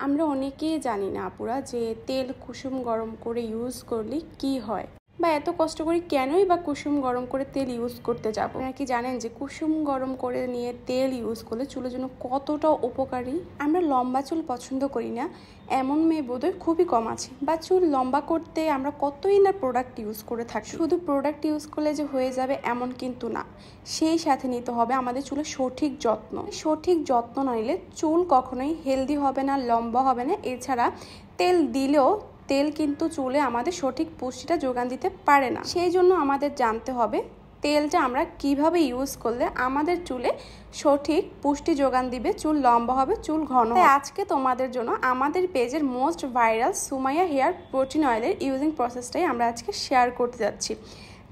আমরা অনেকেই জানি না আপুরা যে তেল কুসুম গরম করে ইউজ করলে কি হয় বা এত কষ্ট করে কেনই বা কুসুম গরম করে তেল ইউজ করতে যাব। আপনারা কি জানেন যে কুসুম গরম করে নিয়ে তেল ইউজ করলে চুলের জন্য কতটা উপকারী? আমরা লম্বা চুল পছন্দ করি না এমন মেয়ে বোধহয় খুবই কম আছে, বা চুল লম্বা করতে আমরা কতই না প্রোডাক্ট ইউজ করে থাকি। শুধু প্রোডাক্ট ইউজ করলে যে হয়ে যাবে এমন কিন্তু না, সেই সাথে নিতে হবে আমাদের চুলের সঠিক যত্ন। সঠিক যত্ন না নিলে চুল কখনোই হেলদি হবে না, লম্বা হবে না। এছাড়া তেল দিলেও তেল কিন্তু চুলে আমাদের সঠিক পুষ্টিটা যোগান দিতে পারে না। সেই জন্য আমাদের জানতে হবে তেলটা আমরা কিভাবে ইউজ করলে আমাদের চুলে সঠিক পুষ্টি যোগান দিবে, চুল লম্বা হবে, চুল ঘন হবে। আজকে তোমাদের জন্য আমাদের পেজের most viral Sumaiya hair protein অয়েলের ইউজিং প্রসেসটাই আমরা আজকে শেয়ার করতে যাচ্ছি,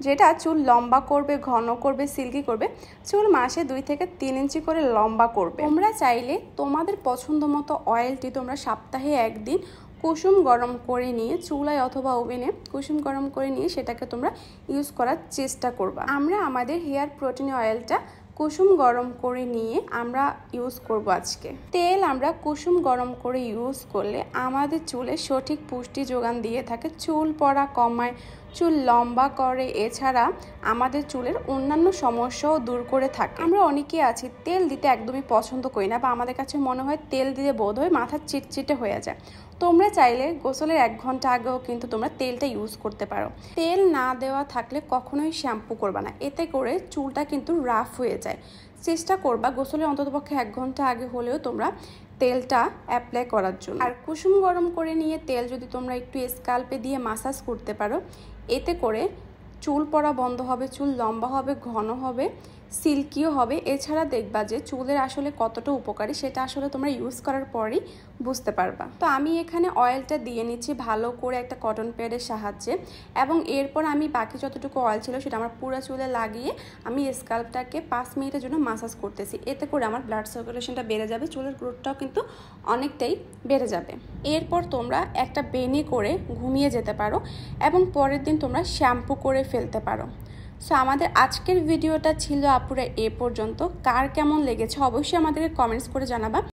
যেটা চুল লম্বা করবে, ঘন করবে, সিল্কি করবে, চুল মাসে 2 থেকে 3 ইঞ্চি করে লম্বা করবে। তোমরা চাইলে তোমাদের পছন্দ মতো অয়েলটি তোমরা সপ্তাহে একদিন কুসুম গরম করে নিয়ে চুলায় অথবা ওভেনে কুসুম গরম করে নিয়ে সেটাকে তোমরা ইউজ করার চেষ্টা করবা। আমরা আমাদের হেয়ার প্রোটিন অয়েলটা কুসুম গরম করে নিয়ে আমরা ইউজ করব আজকে। তেল আমরা কুসুম গরম করে ইউজ করলে আমাদের চুলে সঠিক পুষ্টি যোগান দিয়ে থাকে, চুল পড়া কমায়, চুল লম্বা করে, এছাড়া আমাদের চুলের অন্যান্য সমস্যাও দূর করে থাকে। আমরা অনেকেই আছি তেল দিতে একদমই পছন্দ করি না, বা আমাদের কাছে মনে হয় তেল দিলে বোধ হয় মাথা চিটচিটে হয়ে যায়। তোমরা চাইলে গোসলের 1 ঘন্টা আগেও কিন্তু তোমরা তেলটা ইউজ করতে পারো। তেল না দেওয়া থাকলে কখনোই শ্যাম্পু করবা না, এতে করে চুলটা কিন্তু রাফ হয়ে যায়। চেষ্টা করবা গোসলের অন্ততপক্ষে 1 ঘন্টা আগে হলেও তোমরা তেলটা অ্যাপ্লাই করার জন্য। আর কুসুম গরম করে নিয়ে তেল যদি তোমরা একটু স্কাল্পে দিয়ে মাসাজ করতে পারো, এতে করে চুল পড়া বন্ধ হবে, চুল লম্বা হবে, ঘন হবে, সিল্কিও হবে। এছাড়া দেখবা যে চুলের আসলে কতটা উপকারী সেটা আসলে তোমরা ইউজ করার পরই বুঝতে পারবা। তো আমি এখানে অয়েলটা দিয়ে নিচ্ছি ভালো করে একটা কটন প্যাডের সাহায্যে, এবং এরপর আমি বাকি যতটুকু অয়েল ছিল সেটা আমার পুরো চুলে লাগিয়ে আমি স্কাল্পটাকে 5 মিনিটের জন্য মাসাজ করতেছি। এতে করে আমার ব্লাড সার্কুলেশনটা বেড়ে যাবে, চুলের গ্রোথটাও কিন্তু অনেকটাই বেড়ে যাবে। এরপর তোমরা একটা বেনি করে ঘুমিয়ে যেতে পারো এবং পরের দিন তোমরা শ্যাম্পু করে ফেলতে পারো। সো আমাদের আজকের ভিডিওটা ছিল আপুরা এ পর্যন্ত। কার কেমন লেগেছে অবশ্যই আমাদেরকে কমেন্টস করে জানাবা।